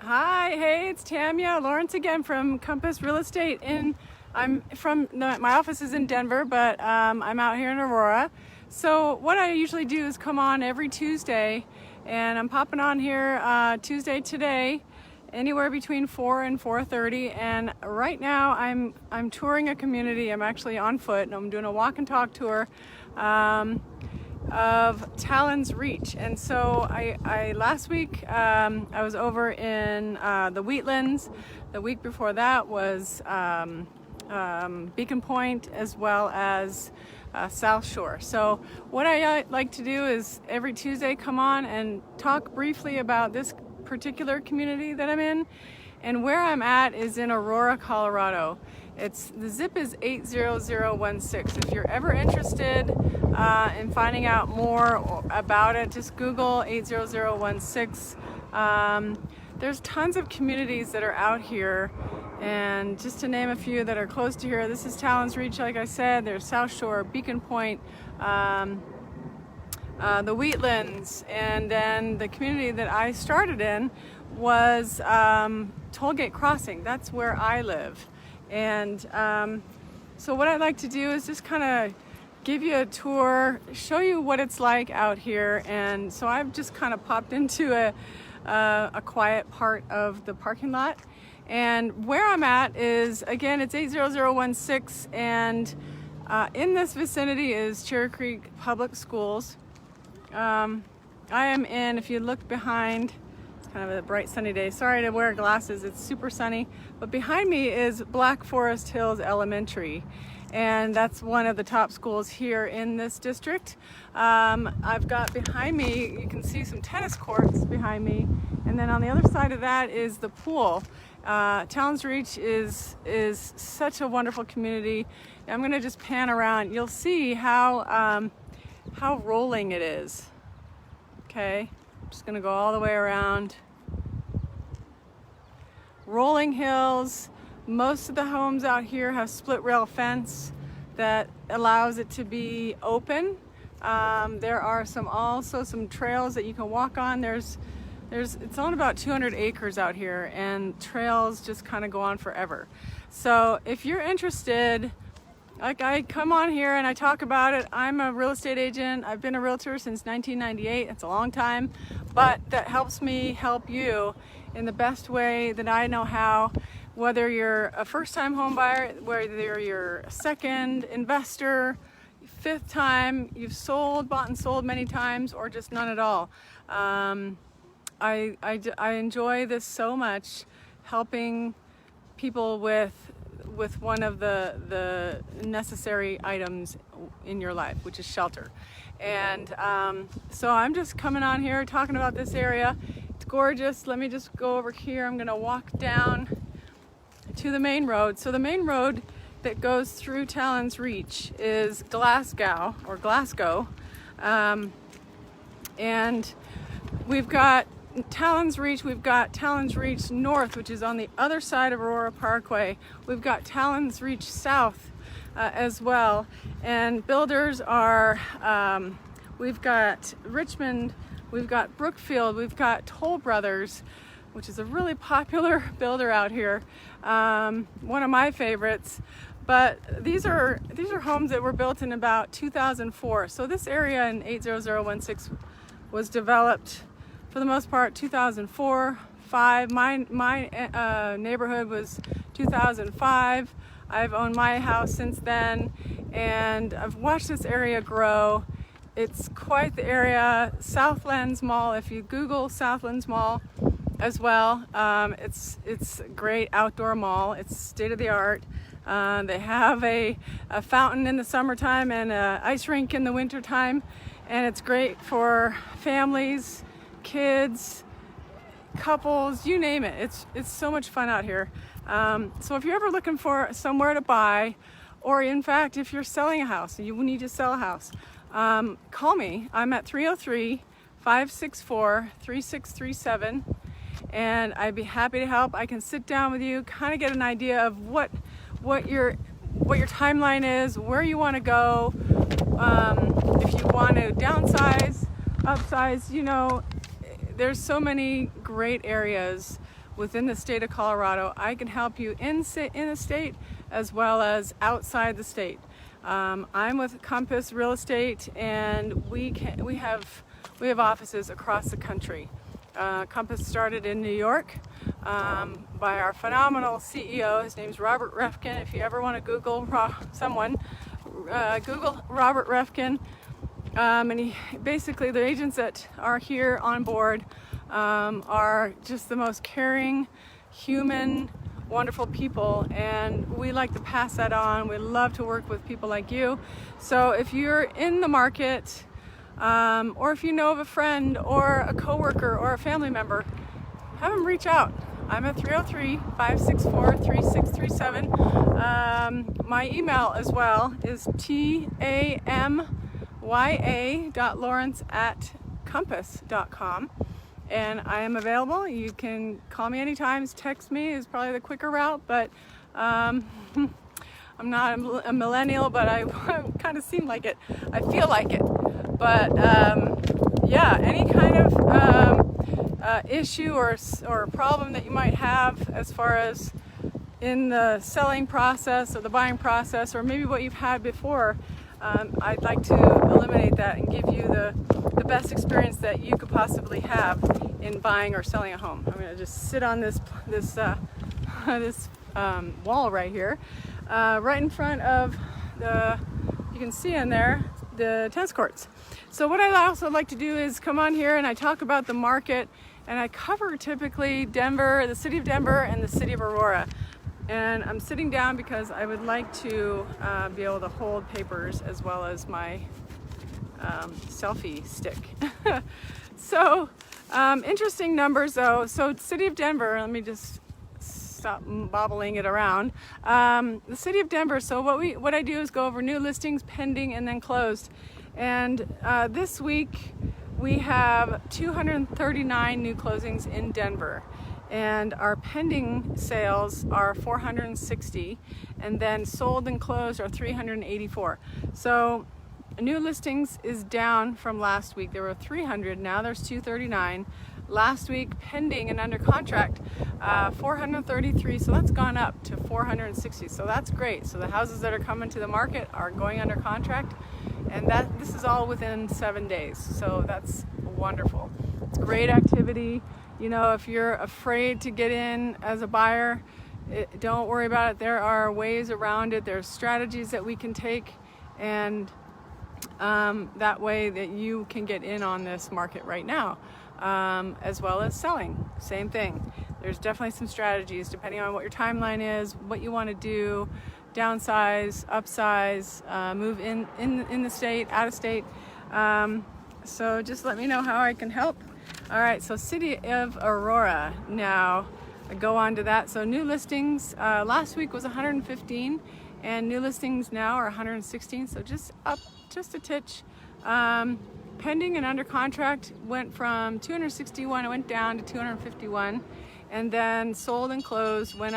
Hi, hey, it's Tamia Lawrence again from Compass Real Estate. My office is in Denver, but I'm out here in Aurora. So what I usually do is come on every Tuesday, and I'm popping on here Tuesday today, anywhere between 4 and 4:30. And right now I'm touring a community. I'm actually on foot, and I'm doing a walk and talk tour of Tallyn's Reach. And so I last week I was over in the Wheatlands. The week before that was Beacon Point, as well as South Shore. So what I like to do is every Tuesday come on and talk briefly about this particular community that I'm in. And where I'm at is in Aurora, Colorado. The zip is 80016. If you're ever interested in finding out more about it, just Google 80016. There's tons of communities that are out here, and just to name a few that are close to here, this is Tallyn's Reach, like I said. There's South Shore, Beacon Point, the Wheatlands, and then the community that I started in was Tollgate Crossing. That's where I live. And so what I'd like to do is just kind of give you a tour, show you what it's like out here. And so I've just kind of popped into a quiet part of the parking lot. And where I'm at is, again, it's 80016, and in this vicinity is Cherry Creek Public Schools. I am in, if you look behind, kind of a bright sunny day. Sorry to wear glasses, it's super sunny. But behind me is Black Forest Hills Elementary, and that's one of the top schools here in this district. I've got behind me, you can see some tennis courts behind me, and then on the other side of that is the pool. Tallyn's Reach is such a wonderful community. I'm gonna just pan around. You'll see how rolling it is. Okay. Just gonna go all the way around. Rolling hills. Most of the homes out here have split rail fence that allows it to be open. There are also some trails that you can walk on. It's on about 200 acres out here, and trails just kind of go on forever. So if you're interested, like, I come on here and I talk about it. I'm a real estate agent. I've been a realtor since 1998. It's a long time, but that helps me help you in the best way that I know how. Whether you're a first-time home buyer, whether you're a second investor, fifth time, you've bought and sold many times, or just none at all. I enjoy this so much, helping people with one of the necessary items in your life, which is shelter. And so I'm just coming on here talking about this area. It's gorgeous. Let me just go over here. I'm gonna walk down to the main road. So the main road that goes through Tallyn's Reach is Glasgow. And we've got Tallyn's Reach, we've got Tallyn's Reach North, which is on the other side of Aurora Parkway. We've got Tallyn's Reach South as well. And builders are, we've got Richmond, we've got Brookfield, we've got Toll Brothers, which is a really popular builder out here. One of my favorites. But these are homes that were built in about 2004. So this area in 80016 was developed, for the most part, 2004, 5. My neighborhood was 2005. I've owned my house since then, and I've watched this area grow. It's quite the area. Southlands Mall, if you Google Southlands Mall as well, it's a great outdoor mall. It's state of the art. They have a fountain in the summertime and an ice rink in the wintertime, and it's great for families, kids, couples, you name it. It's so much fun out here. So if you're ever looking for somewhere to buy, or in fact, if you're selling a house and you need to sell a house, call me. I'm at 303-564-3637, and I'd be happy to help. I can sit down with you, kind of get an idea of what your timeline is, where you want to go, if you want to downsize, upsize. There's so many great areas within the state of Colorado. I can help you in the state as well as outside the state. I'm with Compass Real Estate, and we have offices across the country. Compass started in New York by our phenomenal CEO. His name's Robert Refkin. If you ever want to Google someone, Google Robert Refkin. And he basically, the agents that are here on board are just the most caring, human, wonderful people, and we like to pass that on. We love to work with people like you. So if you're in the market, or if you know of a friend or a coworker or a family member, have them reach out. I'm at 303-564-3637. My email as well is tamya.lawrence@compass.com. And I am available. You can call me anytime. Text me is probably the quicker route, but I'm not a millennial, but I kind of seem like it. I feel like it. But yeah, any kind of issue or problem that you might have as far as in the selling process or the buying process, or maybe what you've had before, I'd like to eliminate that and give you the best experience that you could possibly have in buying or selling a home. I'm going to just sit on this wall right here, right in front of you can see in there, the tennis courts. So what I also like to do is come on here and I talk about the market, and I cover typically Denver, the city of Denver, and the city of Aurora. And I'm sitting down because I would like to be able to hold papers as well as my selfie stick. So interesting numbers though. So city of Denver, let me just stop bobbling it around. The city of Denver, so what I do is go over new listings, pending, and then closed. And this week we have 239 new closings in Denver. And our pending sales are 460, and then sold and closed are 384. So new listings is down from last week. There were 300, now there's 239. Last week, pending and under contract, 433, so that's gone up to 460, so that's great. So the houses that are coming to the market are going under contract, and this is all within 7 days, so that's wonderful. It's great activity. You know, if you're afraid to get in as a buyer, don't worry about it. There are ways around it. There's strategies that we can take, and that way that you can get in on this market right now, as well as selling. Same thing. There's definitely some strategies depending on what your timeline is, what you want to do, downsize, upsize, move in the state, out of state. So just let me know how I can help. All right, so city of Aurora. Now I go on to that. So new listings last week was 115, and new listings now are 116. So just up just a titch. Pending and under contract went from 261, it went down to 251, and then sold and closed went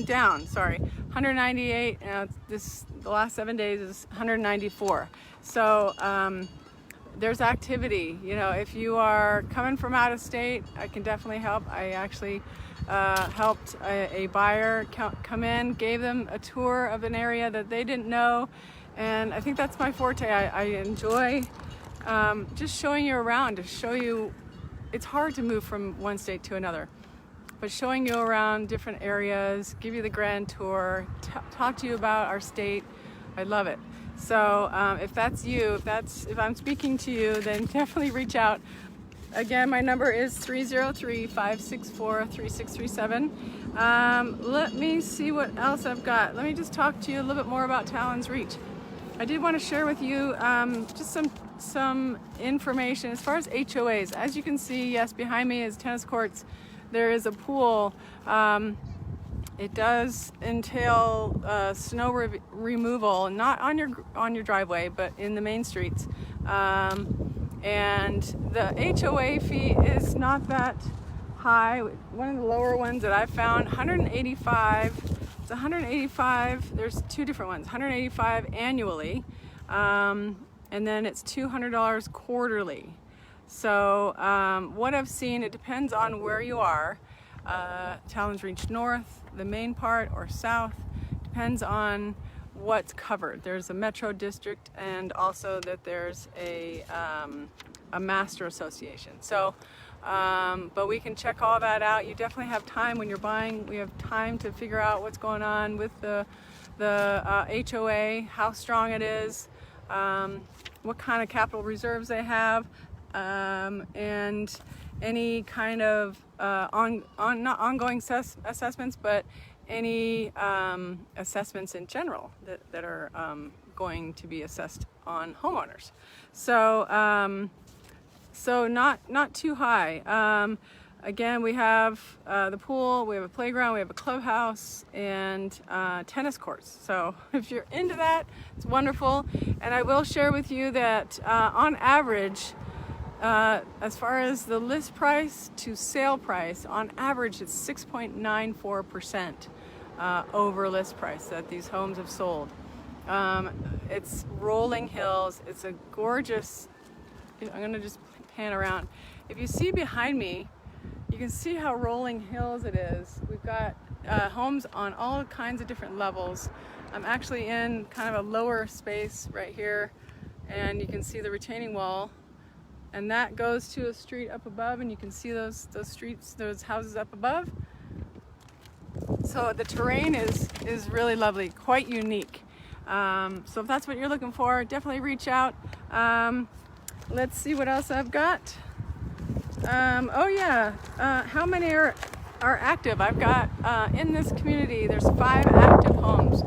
down. Sorry, 198. The last 7 days is 194. So there's activity. You know, if you are coming from out of state, I can definitely help. I actually helped a buyer come in, gave them a tour of an area that they didn't know, and I think that's my forte. I enjoy just showing you around, to show you it's hard to move from one state to another, but showing you around different areas, give you the grand tour, talk to you about our state. I love it. So if that's you, if I'm speaking to you, then definitely reach out. Again, my number is 303-564-3637. Let me see what else I've got. Let me just talk to you a little bit more about Tallyn's Reach. I did want to share with you just some information as far as HOAs. As you can see, yes, behind me is tennis courts. There is a pool. It does entail snow removal, not on your driveway, but in the main streets. And the HOA fee is not that high. One of the lower ones that I've found, 185. It's 185. There's two different ones. 185 annually, and then it's $200 quarterly. So what I've seen, it depends on where you are. Tallyn's Reach North, the main part, or south. Depends on what's covered. There's a metro district, and also that there's a master association. So, but we can check all that out. You definitely have time when you're buying. We have time to figure out what's going on with the HOA, how strong it is, what kind of capital reserves they have, and any kind of not ongoing assessments, but any assessments in general that are going to be assessed on homeowners. So so not too high. Again, we have the pool, we have a playground, we have a clubhouse, and tennis courts. So if you're into that, it's wonderful. And I will share with you that on average, as far as the list price to sale price, on average it's 6.94% over list price that these homes have sold. It's rolling hills. It's a gorgeous, I'm gonna just pan around. If you see behind me, you can see how rolling hills it is. We've got homes on all kinds of different levels. I'm actually in kind of a lower space right here, and you can see the retaining wall, and that goes to a street up above, and you can see those streets, those houses up above. So the terrain is really lovely, quite unique. So if that's what you're looking for, definitely reach out. Let's see what else I've got. Oh yeah, how many are active? I've got in this community, there's 5 active homes.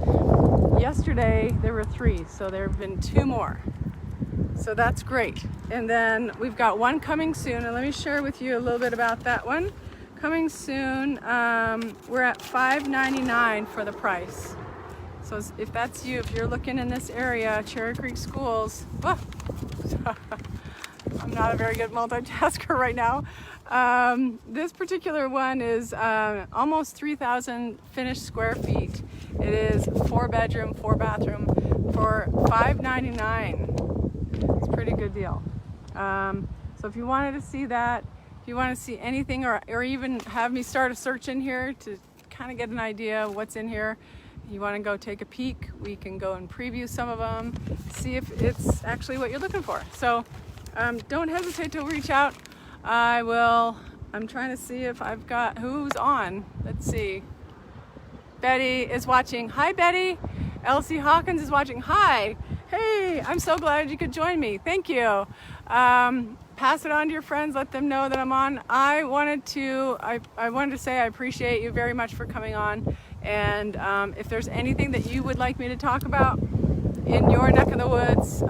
Yesterday there were 3, so there have been 2 more. So that's great. And then we've got one coming soon, and let me share with you a little bit about that one. Coming soon, we're at $5.99 for the price. So if that's you, if you're looking in this area, Cherry Creek Schools, oh, I'm not a very good multitasker right now. This particular one is almost 3,000 finished square feet. It is 4-bedroom, 4-bathroom for $5.99. It's a pretty good deal. So if you wanted to see that, if you want to see anything, or even have me start a search in here to kind of get an idea of what's in here, you want to go take a peek, we can go and preview some of them, see if it's actually what you're looking for. So don't hesitate to reach out. I'm trying to see if I've got who's on. Let's see. Betty is watching. Hi, Betty. Elsie Hawkins is watching. Hi. Hey, I'm so glad you could join me. Thank you. Pass it on to your friends. Let them know that I'm on. I wanted to say I appreciate you very much for coming on. And if there's anything that you would like me to talk about in your neck of the woods,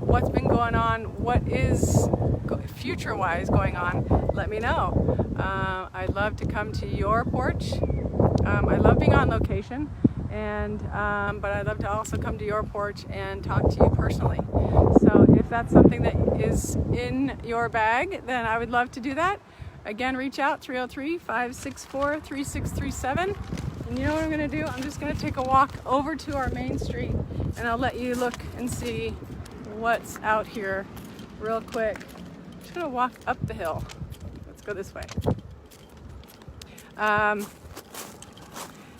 what's been going on, what is future-wise going on, let me know. I'd love to come to your porch. I love being on location, and but I'd love to also come to your porch and talk to you personally. So if that's something that is in your bag, then I would love to do that. Again, reach out, 303-564-3637. And you know what I'm gonna do? I'm just gonna take a walk over to our main street, and I'll let you look and see what's out here real quick. I'm just gonna walk up the hill. Let's go this way.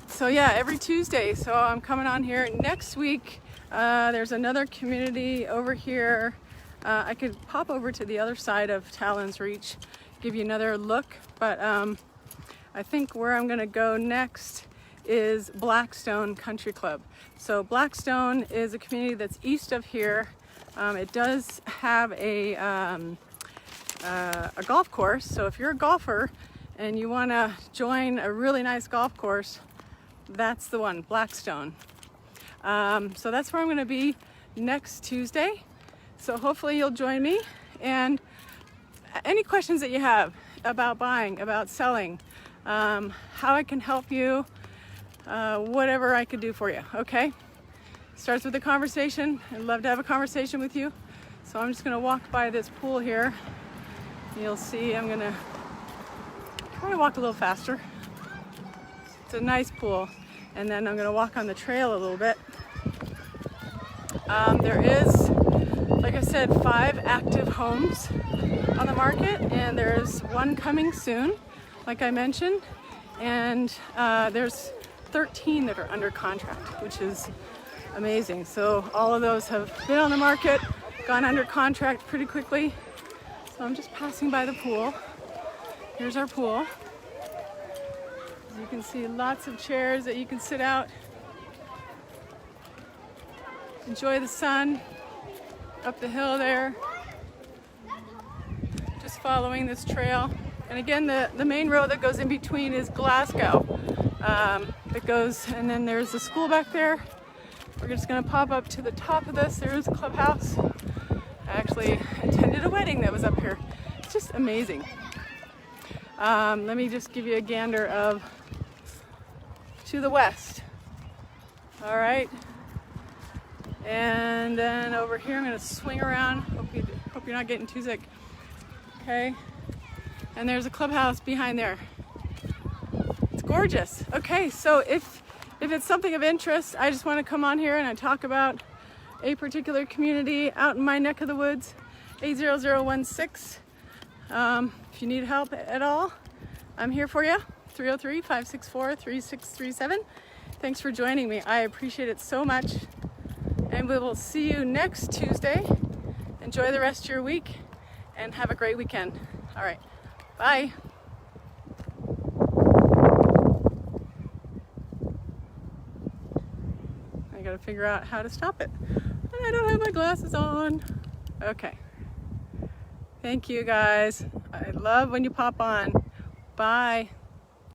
So yeah, every Tuesday. So I'm coming on here next week. There's another community over here. I could pop over to the other side of Tallyn's Reach, give you another look, but I think where I'm gonna go next is Blackstone Country Club. So Blackstone is a community that's east of here. It does have a golf course. So if you're a golfer and you want to join a really nice golf course, that's the one, Blackstone. So that's where I'm going to be next Tuesday. So hopefully you'll join me. And any questions that you have about buying, about selling, how I can help you, whatever I could do for you, okay? Starts with a conversation. I'd love to have a conversation with you. So I'm just gonna walk by this pool here. You'll see I'm gonna try to walk a little faster. It's a nice pool. And then I'm gonna walk on the trail a little bit. There is, like I said, 5 active homes on the market, and there's one coming soon, like I mentioned. and there's 13 that are under contract, which is amazing. So all of those have been on the market, gone under contract pretty quickly. So I'm just passing by the pool. Here's our pool. As you can see, lots of chairs that you can sit out, enjoy the sun up the hill there. Just following this trail. And again, the main road that goes in between is Glasgow. It goes, and then there's the school back there. We're just gonna pop up to the top of this. There's a clubhouse. I actually attended a wedding that was up here. It's just amazing. Let me just give you a gander of to the west. All right. And then over here, I'm gonna swing around. Hope you're not getting too sick. Okay. And there's a clubhouse behind there. It's gorgeous. Okay, so if it's something of interest, I just want to come on here and I talk about a particular community out in my neck of the woods, 80016. If you need help at all, I'm here for you. 303-564-3637. Thanks for joining me. I appreciate it so much. And we will see you next Tuesday. Enjoy the rest of your week and have a great weekend. All right. Bye. I gotta figure out how to stop it. I don't have my glasses on. Okay. Thank you guys. I love when you pop on. Bye.